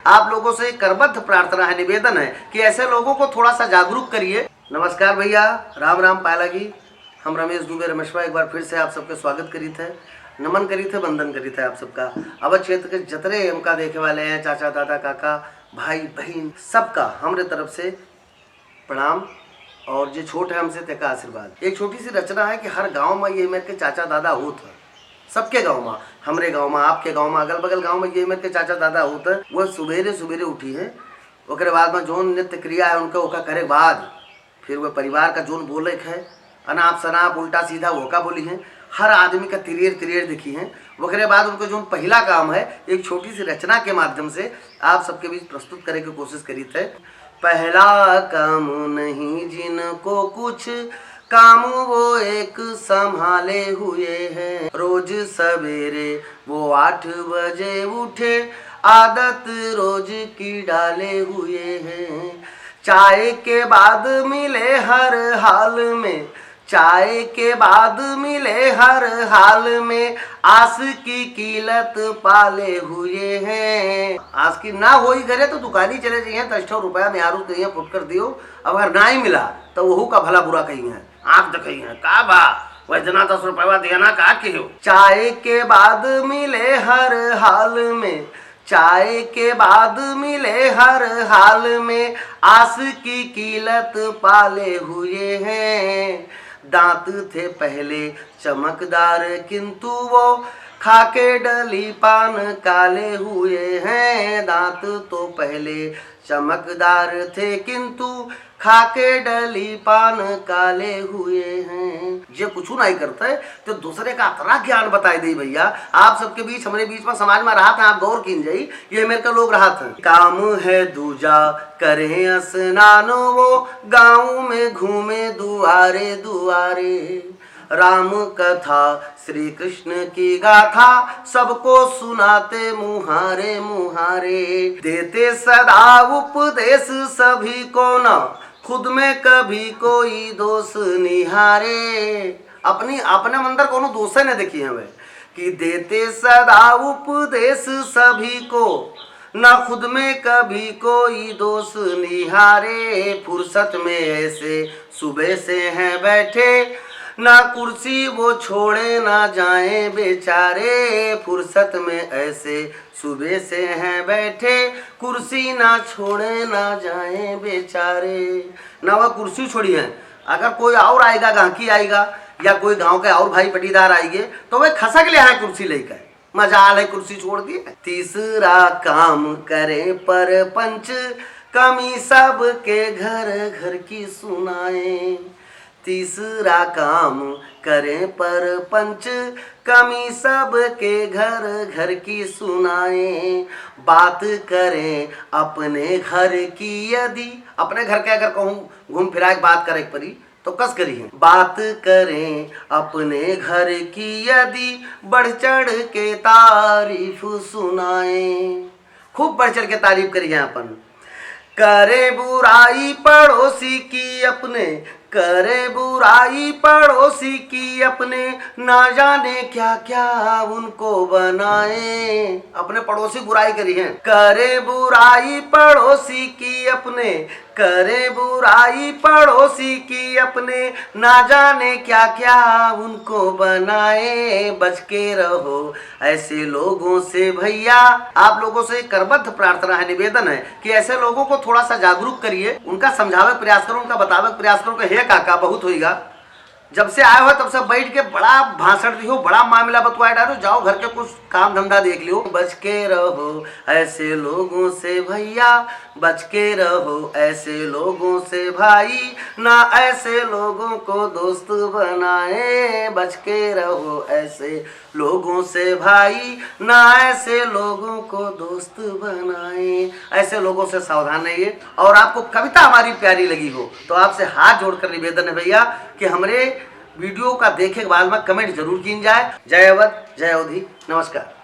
आप लोगों से करबद्ध प्रार्थना है, निवेदन है कि ऐसे लोगों को थोड़ा सा जागरूक करिए। नमस्कार भैया, राम राम पायलागी। हम रमेश दुबे रमेशवा एक बार फिर से आप सबके स्वागत करी थे, नमन करी थे, वंदन करी थे आप सबका। अवध क्षेत्र के जतरे हमका देखे वाले हैं, चाचा दादा काका भाई बहन सबका हमरे तरफ से प्रणाम। और जो छोट है हमसे तेका आशीर्वाद। एक छोटी सी रचना है कि हर गांव में ये मेरे के चाचा दादा होत है, सबके गांव में, हमरे गांव में, आपके गांव में, अगल बगल गांव में ये मेरे के चाचा दादा होते हैं। वह सुबेरे सुबेरे उठी है, उसके बाद में जो नित्य क्रिया है उनका ओका करे बाद फिर वह परिवार का जोन बोले है, अनाप शनाप उल्टा सीधा वो का बोली है, हर आदमी का तिरेर तिरेर दिखी है। उसके बाद उनको जो पहला काम है एक छोटी सी रचना के माध्यम से आप सबके बीच प्रस्तुत करने की कोशिश करी थे। पहला काम नहीं जिनको कुछ काम वो एक संभाले हुए हैं, रोज सवेरे वो 8 बजे उठे, आदत रोज की डाले हुए हैं। चाय के बाद मिले हर हाल में, चाय के बाद मिले हर हाल में, आस की कीलत पाले हुए हैं। आस की ना होई करे तो दुकानी चले जाइए, 10 रुपया निहारू कहिए फुट कर दियो, अब अगर ना ही मिला तो वहू का भला बुरा कही है, आँख दिखाई है का बा वजना 10 रुपया देना का के हो। चाय के बाद मिले हर हाल में, चाय के बाद मिले हर हाल में, आस की कीलत पाले हुए हैं। दांत थे पहले चमकदार किंतु वो खाके डली पान काले हुए हैं। दांत तो पहले चमकदार थे किंतु खाके डली पान काले हुए हैं। ये कुछ नहीं करता है तो दूसरे का इतना ज्ञान बताए दे भैया। आप सबके बीच हमारे बीच में समाज में रहा था, आप गौर कीन जाई, ये मेरे का लोग रहा था। काम है दूजा करें स्नान, वो गाँव में घूमे दुआरे दुआरे, राम कथा श्री कृष्ण की गाथा सबको सुनाते मुहारे मुहारे, देते सदा उपदेश सभी को न खुद में कभी कोई दोष निहारे। अपनी अपने मंदिर कोनो दोष न देखी है वे कि देते सदा उपदेश सभी को न खुद में कभी कोई दोष निहारे। फुर्सत में ऐसे सुबह से हैं बैठे, ना कुर्सी वो छोड़े ना जाए बेचारे। फुर्सत में ऐसे सुबह से हैं बैठे, कुर्सी ना छोड़े ना जाए बेचारे। ना वह कुर्सी छोड़ी है, अगर कोई और आएगा, गांकी आएगा या कोई गांव के और भाई पटीदार आएंगे तो वह खसक ले आए कुर्सी लेकर, मजाल है कुर्सी छोड़ दी। तीसरा काम करें पर पंच, कमी सब के घर घर की सुनाए। तीसरा काम करें पर पंच, कमी सब के घर घर की सुनाए। बात करें अपने घर की यदि, अपने घर के अगर कहूँ घूम फिरा के बात करे परी तो कस करी है। बात करें अपने घर की यदि, बढ़ चढ़ के तारीफ सुनाए। खूब बढ़ चढ़ के तारीफ करी है अपन। करे बुराई पड़ोसी की अपने, करे बुराई पड़ोसी की अपने, ना जाने क्या क्या उनको बनाए। अपने पड़ोसी बुराई करी है। करे बुराई पड़ोसी की अपने, करे बुराई पड़ोसी की अपने, ना जाने क्या क्या उनको बनाए। बच के रहो ऐसे लोगों से भैया। आप लोगों से करबद्ध प्रार्थना है, निवेदन है कि ऐसे लोगों को थोड़ा सा जागरूक करिए, उनका समझावे प्रयास करो, उनका बतावे प्रयास करो कि हे काका बहुत होगा। जब से आए हो तब से बैठ के बड़ा भाषण दियो, बड़ा मामला बतवाए डालो, जाओ घर के कुछ काम धंधा देख लियो। बच के रहो ऐसे लोगों से भैया, बच के रहो ऐसे लोगों से भाई, ना ऐसे लोगों को दोस्त बनाए। बच के रहो ऐसे लोगों से भाई, ना ऐसे लोगों को दोस्त बनाए। ऐसे लोगों से सावधान रहिए। और आपको कविता हमारी प्यारी लगी हो तो आपसे हाथ जोड़कर निवेदन है भैया कि हमारे वीडियो का देखे के बाद में कमेंट जरूर की जाए। जय अवध, जय अवधी, नमस्कार।